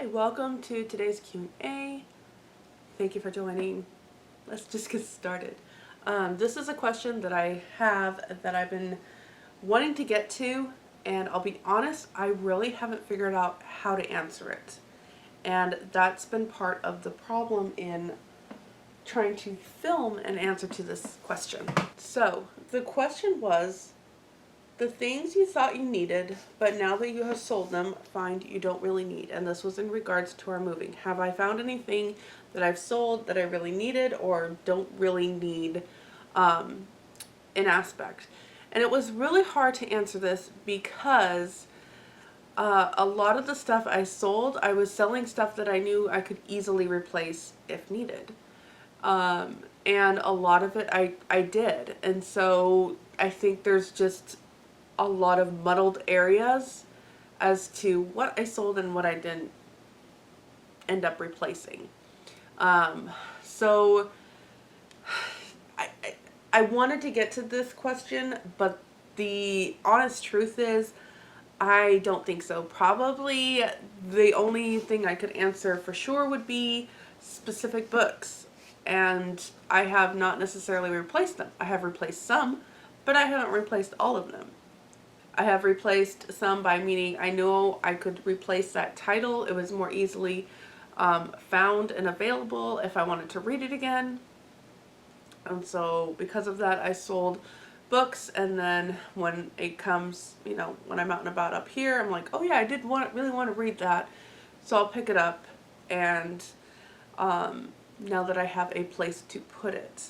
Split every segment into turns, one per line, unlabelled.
Hi, welcome to today's Q&A. Thank you for joining. Let's just get started. This is a question that I have that I've been wanting to get to, and I'll be honest, I really haven't figured out how to answer it. And that's been part of the problem in trying to film an answer to this question. So, the question was, the things you thought you needed, but now that you have sold them, find you don't really need. And this was in regards to our moving. Have I found anything that I've sold that I really needed or don't really need an aspect? And it was really hard to answer this because a lot of the stuff I sold, I was selling stuff that I knew I could easily replace if needed. And a lot of it I did. And so I think there's just a lot of muddled areas as to what I sold and what I didn't end up replacing. So I wanted to get to this question, but the honest truth is I don't think so. Probably the only thing I could answer for sure would be specific books, and I have not necessarily replaced them. I have replaced some, but I haven't replaced all of them. I have replaced some by meaning I know I could replace that title. It was more easily found and available if I wanted to read it again. And so because of that, I sold books. And then when it comes, when I'm out and about up here, I'm like, oh yeah, I did really want to read that. So I'll pick it up. And now that I have a place to put it.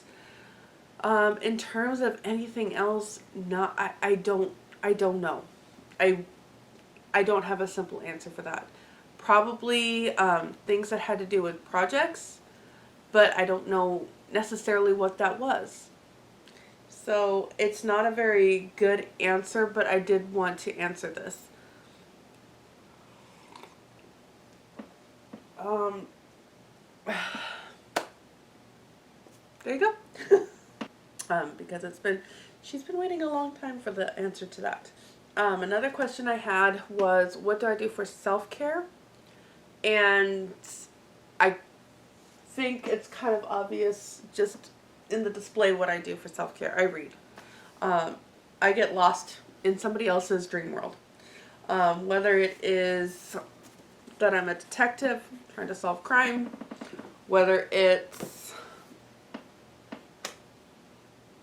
In terms of anything else, no, I don't know. I don't have a simple answer for that. Probably things that had to do with projects, but I don't know necessarily what that was. So it's not a very good answer, but I did want to answer this. There you go. Because she's been waiting a long time for the answer to that. Another question I had was, what do I do for self-care? And I think it's kind of obvious just in the display what I do for self-care. I read. I get lost in somebody else's dream world. Whether it is that I'm a detective trying to solve crime, whether it's,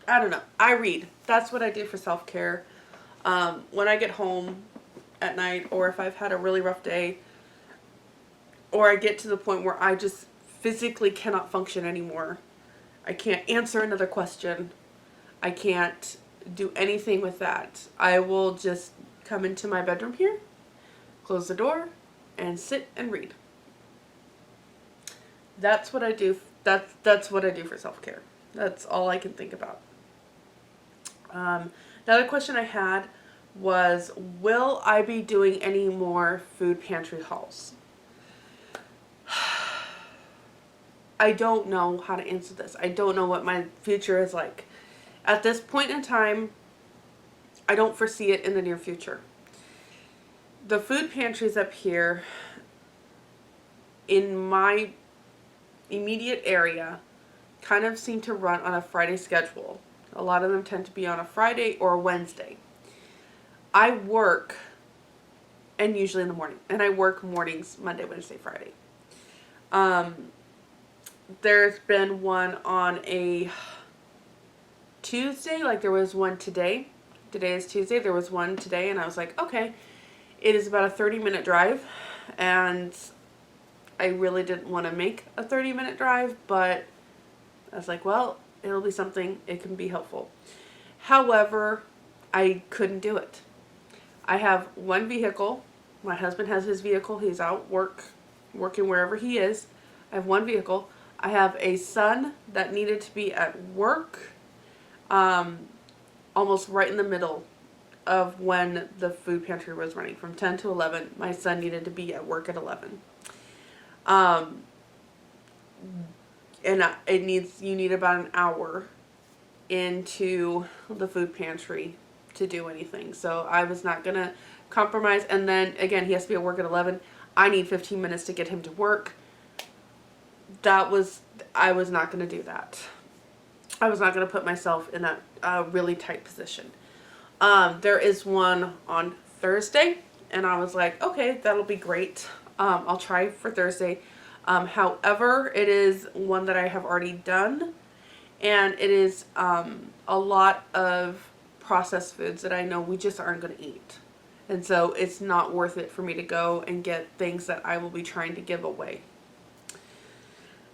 I don't know. I read. That's what I do for self-care. When I get home at night, or if I've had a really rough day, or I get to the point where I just physically cannot function anymore. I can't answer another question. I can't do anything with that. I will just come into my bedroom here, close the door, and sit and read. That's what I do. That's what I do for self-care. That's all I can think about. Another question I had was, will I be doing any more food pantry hauls? I don't know how to answer this. I don't know what my future is like. At this point in time, I don't foresee it in the near future. The food pantries up here in my immediate area kind of seem to run on a Friday schedule. A lot of them tend to be on a Friday or a Wednesday. I work, and usually in the morning, and I work mornings, Monday, Wednesday, Friday. There's been one on a Tuesday, like there was one today. Today is Tuesday. There was one today, and I was like, okay, it is about a 30-minute drive, and I really didn't want to make a 30-minute drive, but I was like, well, it'll be something. It can be helpful. However, I couldn't do it. I have one vehicle. My husband has his vehicle. He's out working wherever he is. I have one vehicle. I have a son that needed to be at work almost right in the middle of when the food pantry was running, from 10 to 11. My son needed to be at work at 11. And you need about an hour into the food pantry to do anything. So I was not going to compromise. And then again, he has to be at work at 11. I need 15 minutes to get him to work. I was not going to do that. I was not going to put myself in that really tight position. There is one on Thursday, and I was like, okay, that'll be great. I'll try for Thursday. However, it is one that I have already done, and it is a lot of processed foods that I know we just aren't going to eat. And so it's not worth it for me to go and get things that I will be trying to give away.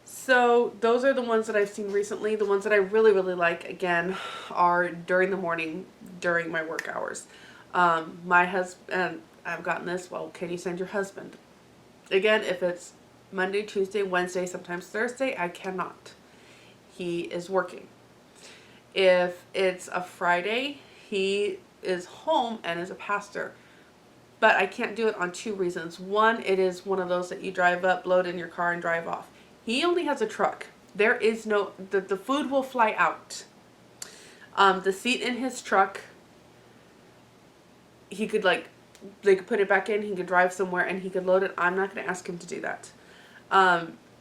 So those are the ones that I've seen recently. The ones that I really, really like, again, are during the morning, during my work hours. My husband, I've gotten this, well, can you send your husband? Again, if it's Monday, Tuesday, Wednesday, sometimes Thursday, I cannot. He is working. If it's a Friday, he is home and is a pastor. But I can't do it on two reasons. One, it is one of those that you drive up, load in your car, and drive off. He only has a truck. There is no, the food will fly out. The seat in his truck, he could they could put it back in, he could drive somewhere, and he could load it. I'm not going to ask him to do that.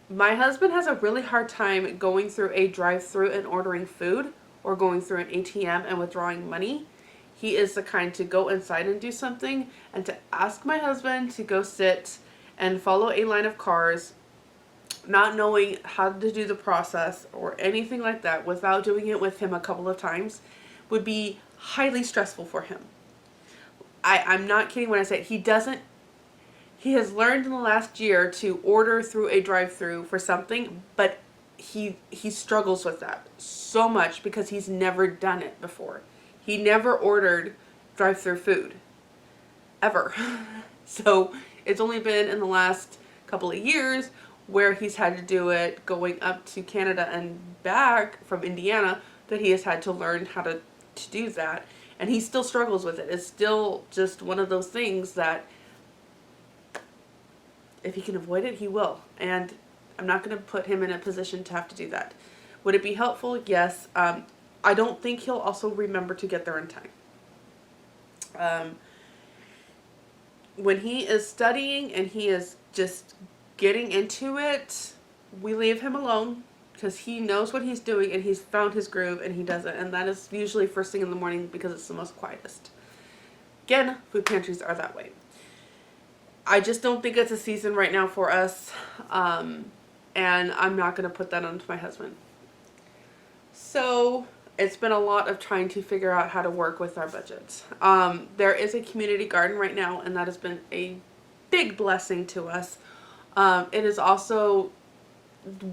My husband has a really hard time going through a drive-through and ordering food, or going through an ATM and withdrawing money. He is the kind to go inside and do something, and to ask my husband to go sit and follow a line of cars, not knowing how to do the process or anything like that, without doing it with him a couple of times, would be highly stressful for him. I'm not kidding when I say it. He has learned in the last year to order through a drive-through for something, but he struggles with that so much because he's never done it before. He never ordered drive-through food, ever. So it's only been in the last couple of years where he's had to do it going up to Canada and back from Indiana, that he has had to learn how to do that. And he still struggles with it. It's still just one of those things that if he can avoid it, he will. And I'm not going to put him in a position to have to do that. Would it be helpful? Yes. I don't think he'll also remember to get there in time. When he is studying and he is just getting into it, we leave him alone because he knows what he's doing and he's found his groove and he does it. And that is usually first thing in the morning because it's the most quietest. Again, food pantries are that way. I just don't think it's a season right now for us. And I'm not going to put that onto my husband. So it's been a lot of trying to figure out how to work with our budgets. There is a community garden right now, and that has been a big blessing to us. It is also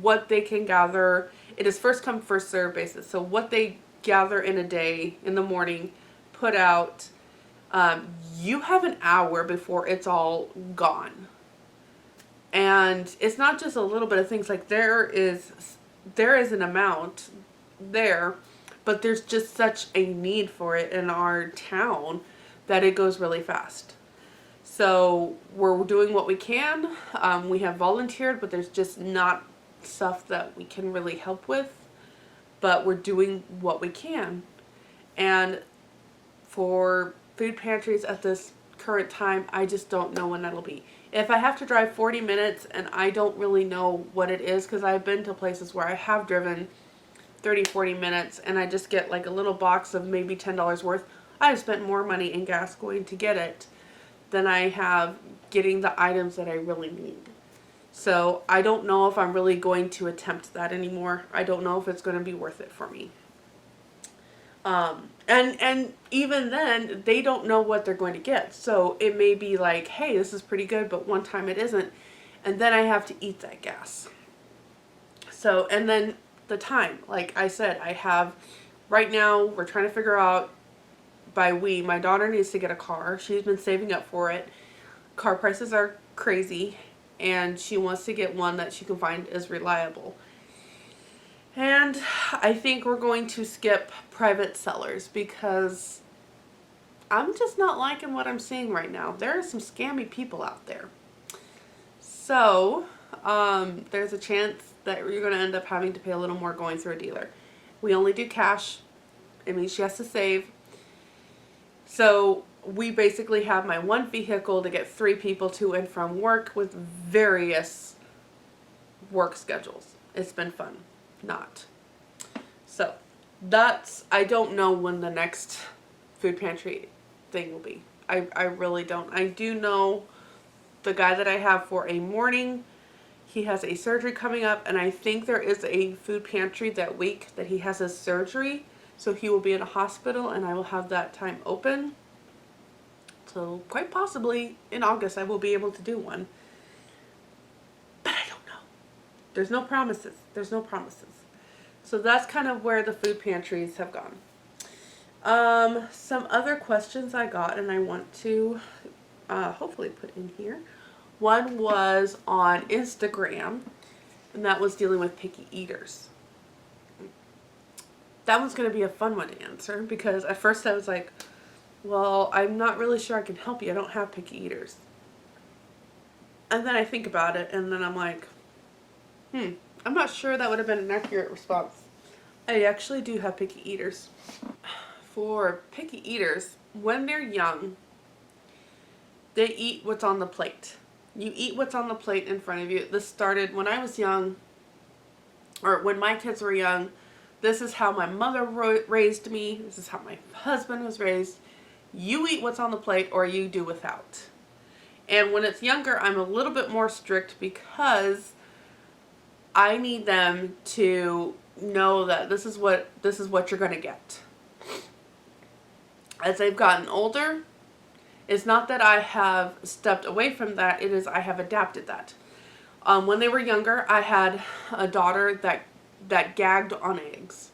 what they can gather. It is first come, first serve basis. So what they gather in a day, in the morning, put out, you have an hour before it's all gone. And it's not just a little bit of things. Like there is an amount there, but there's just such a need for it in our town that it goes really fast. So we're doing what we can. We have volunteered, but there's just not stuff that we can really help with. But we're doing what we can. And for food pantries at this current time, I just don't know when that'll be. If I have to drive 40 minutes and I don't really know what it is, because I've been to places where I have driven 30, 40 minutes and I just get like a little box of maybe $10 worth, I have spent more money in gas going to get it than I have getting the items that I really need. So I don't know if I'm really going to attempt that anymore. I don't know if it's going to be worth it for me. And even then, they don't know what they're going to get. So it may be like, hey, this is pretty good, but one time it isn't. And then I have to eat that gas. So, and then the time, like I said, right now, we're trying to figure out my daughter needs to get a car. She's been saving up for it. Car prices are crazy, and she wants to get one that she can find is reliable. And I think we're going to skip private sellers because I'm just not liking what I'm seeing right now. There are some scammy people out there. So there's a chance that you're going to end up having to pay a little more going through a dealer. We only do cash. It means she has to save. So we basically have my one vehicle to get 3 people to and from work with various work schedules. It's been fun. Not. So, I don't know when the next food pantry thing will be. I really don't. I do know the guy that I have for a morning, he has a surgery coming up, and I think there is a food pantry that week that he has his surgery. So he will be in a hospital, and I will have that time open. So quite possibly in August I will be able to do one. But I don't know. There's no promises. There's no promises. So that's kind of where the food pantries have gone. Some other questions I got and I want to hopefully put in here. One was on Instagram, and that was dealing with picky eaters. That one's going to be a fun one to answer, because at first I was like, well, I'm not really sure I can help you. I don't have picky eaters. And then I think about it, and then I'm like, I'm not sure that would have been an accurate response. I actually do have picky eaters. For picky eaters, when they're young, they eat what's on the plate. You eat what's on the plate in front of you. This started when I was young, or when my kids were young. This is how my mother raised me. This is how my husband was raised. You eat what's on the plate or you do without. And when it's younger, I'm a little bit more strict, because I need them to know that this is what you're going to get. As they've gotten older, it's not that I have stepped away from that, it is I have adapted that. When they were younger, I had a daughter that gagged on eggs.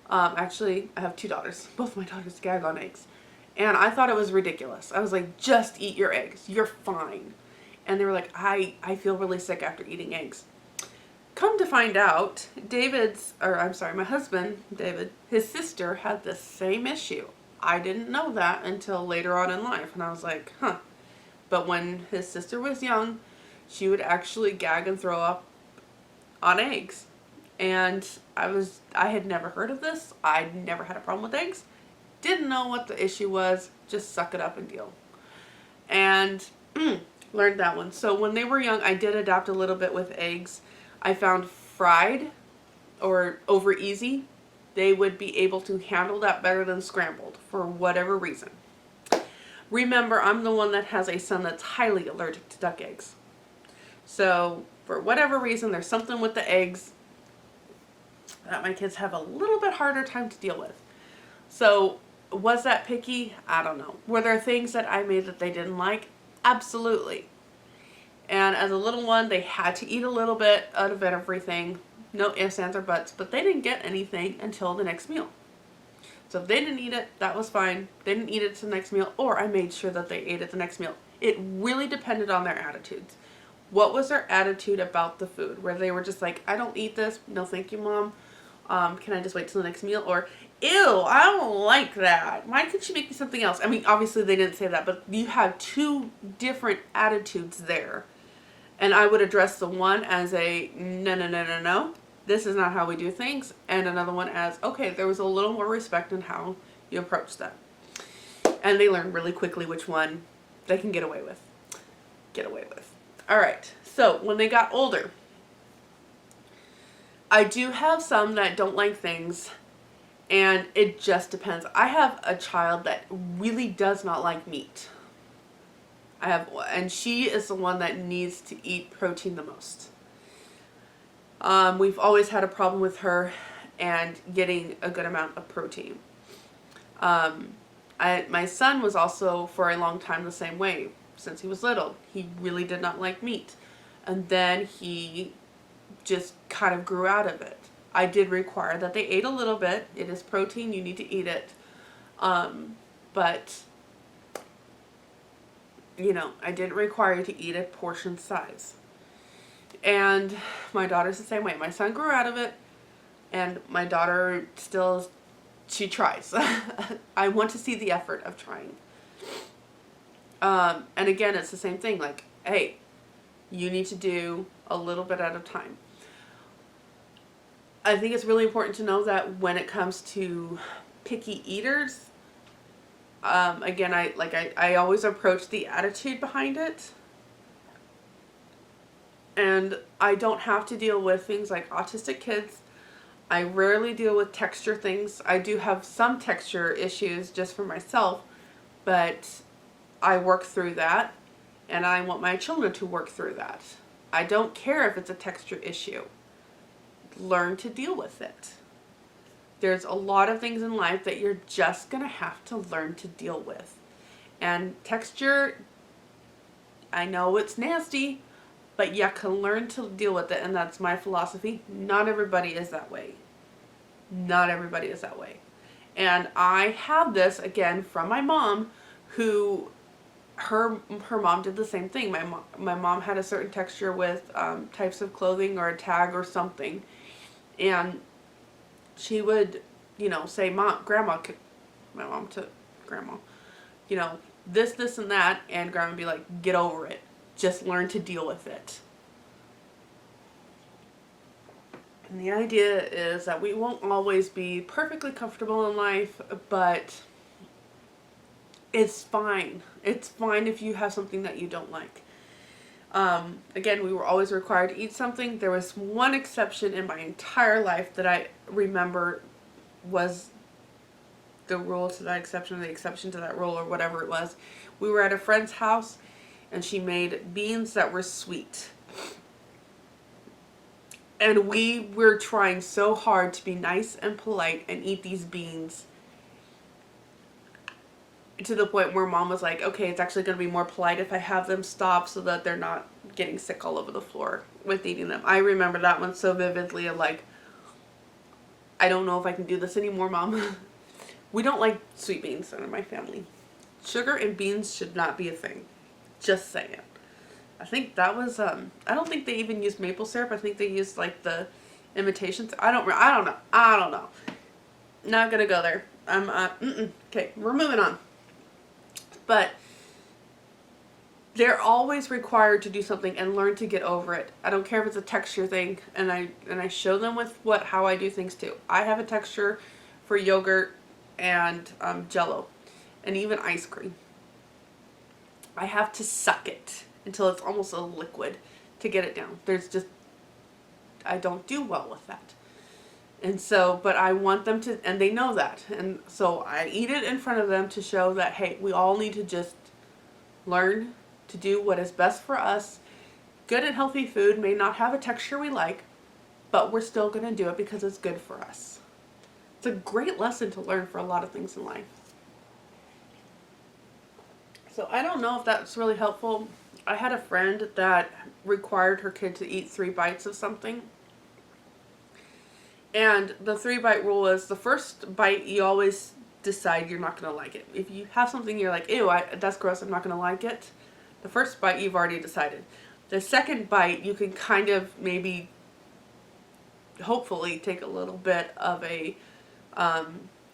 Actually, I have 2 daughters. Both my daughters gag on eggs. And I thought it was ridiculous. I was like, just eat your eggs. You're fine. And they were like, I feel really sick after eating eggs. Come to find out, my husband, David, his sister had the same issue. I didn't know that until later on in life. And I was like, huh. But when his sister was young, she would actually gag and throw up on eggs. And I had never heard of this. I'd never had a problem with eggs. Didn't know what the issue was. Just suck it up and deal. And learned that one. So when they were young, I did adapt a little bit with eggs. I found fried or over easy, they would be able to handle that better than scrambled for whatever reason. Remember, I'm the one that has a son that's highly allergic to duck eggs. So for whatever reason, there's something with the eggs that my kids have a little bit harder time to deal with. So was that picky? I don't know. Were there things that I made that they didn't like? Absolutely. And as a little one, they had to eat a little bit out of everything. No ifs, ands, or buts. But they didn't get anything until the next meal. So if they didn't eat it, that was fine. They didn't eat it to the next meal, or I made sure that they ate it the next meal. It really depended on their attitudes. What was their attitude about the food? Where they were just like, I don't eat this. No, thank you, Mom. Can I just wait till the next meal? Or, ew, I don't like that. Why couldn't you make me something else? I mean, obviously they didn't say that, but you have 2 different attitudes there. And I would address the one as a, no. This is not how we do things. And another one as, okay, there was a little more respect in how you approach that. And they learn really quickly which one they can get away with. All right. So when they got older, I do have some that don't like things, and it just depends. I have a child that really does not like meat. And she is the one that needs to eat protein the most. We've always had a problem with her and getting a good amount of protein. My son was also for a long time the same way. Since he was little, he really did not like meat. And then he just kind of grew out of it. I did require that they ate a little bit. It is protein, you need to eat it. But, I didn't require you to eat a portion size. And my daughter's the same way. My son grew out of it, and my daughter still, she tries. I want to see the effort of trying. And again, it's the same thing. Like, hey, you need to do a little bit at a time. I think it's really important to know that when it comes to picky eaters, Again, I always approach the attitude behind it. And I don't have to deal with things like autistic kids. I rarely deal with texture things. I do have some texture issues just for myself, but I work through that, and I want my children to work through that. I don't care if it's a texture issue. Learn to deal with it. There's a lot of things in life that you're just going to have to learn to deal with. And texture, I know it's nasty, but you can learn to deal with it, and that's my philosophy. Not everybody is that way. Not everybody is that way. And I have this, again, from my mom, who, her mom did the same thing. My mom had a certain texture with types of clothing or a tag or something. And she would, say, Grandma, my mom to Grandma, this, and that, and Grandma would be like, get over it. Just learn to deal with it. And the idea is that we won't always be perfectly comfortable in life, but it's fine. It's fine if you have something that you don't like. Again, we were always required to eat something. There was one exception in my entire life that I remember was the rule to that exception, or the exception to that rule, or whatever it was. We were at a friend's house, and she made beans that were sweet. And we were trying so hard to be nice and polite and eat these beans, to the point where Mom was like, okay, it's actually going to be more polite if I have them stop so that they're not getting sick all over the floor with eating them. I remember that one so vividly, of like, I don't know if I can do this anymore, Mom. We don't like sweet beans in my family. Sugar and beans should not be a thing. Just saying. I think that was, I don't think they even used maple syrup. I think they used like the imitations. I don't know. Not gonna go there. Okay, we're moving on. But they're always required to do something and learn to get over it. I don't care if it's a texture thing, and I show them with how I do things too. I have a texture for yogurt and Jello, and even ice cream. I have to suck it until it's almost a liquid to get it down. I don't do well with that. And so, but I want them to, and they know that. And so I eat it in front of them to show that, hey, we all need to just learn to do what is best for us. Good and healthy food may not have a texture we like, but we're still going to do it because it's good for us. It's a great lesson to learn for a lot of things in life. So I don't know if that's really helpful. I had a friend that required her kid to eat 3 bites of something. And the 3-bite rule is the first bite you always decide you're not going to like it. If you have something you're like, ew, that's gross, I'm not going to like it. The first bite you've already decided. The second bite you can kind of maybe, hopefully, take a little bit of a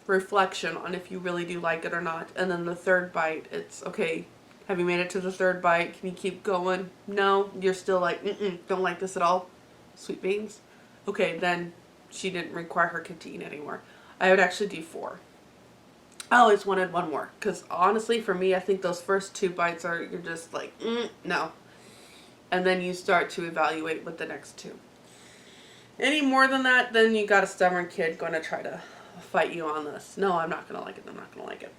reflection on if you really do like it or not. And then the third bite, it's okay. Have you made it to the third bite? Can you keep going? No, you're still like, don't like this at all. Sweet beans. Okay, then she didn't require her kid to eat anymore. I would actually do 4. I always wanted one more, because honestly, for me, I think those first 2 bites you're just like, no. And then you start to evaluate with the next 2. Any more than that, then you got a stubborn kid going to try to fight you on this. No, I'm not going to like it. I'm not going to like it.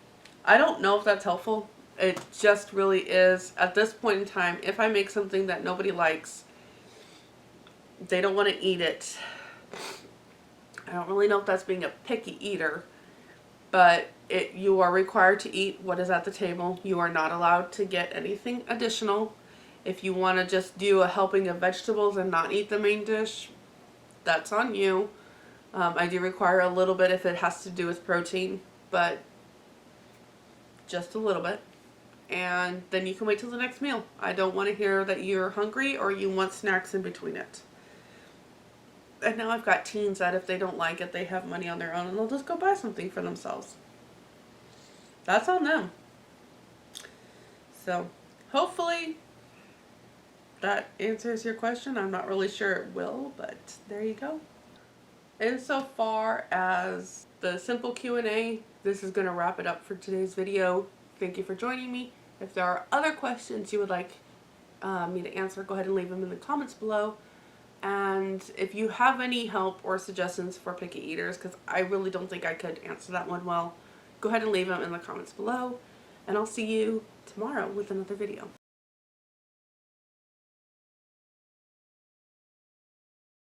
I don't know if that's helpful. It just really is. At this point in time, if I make something that nobody likes, they don't want to eat it. I don't really know if that's being a picky eater, but you are required to eat what is at the table. You are not allowed to get anything additional. If you want to just do a helping of vegetables and not eat the main dish, that's on you. I do require a little bit if it has to do with protein, but just a little bit. And then you can wait till the next meal. I don't want to hear that you're hungry or you want snacks in between it. And now I've got teens that if they don't like it, they have money on their own and they'll just go buy something for themselves. That's on them. So hopefully that answers your question. I'm not really sure it will, but there you go. And so far as the simple Q&A, this is going to wrap it up for today's video. Thank you for joining me. If there are other questions you would like me to answer, go ahead and leave them in the comments below. And if you have any help or suggestions for picky eaters, because I really don't think I could answer that one well, go ahead and leave them in the comments below. And I'll see you tomorrow with another video.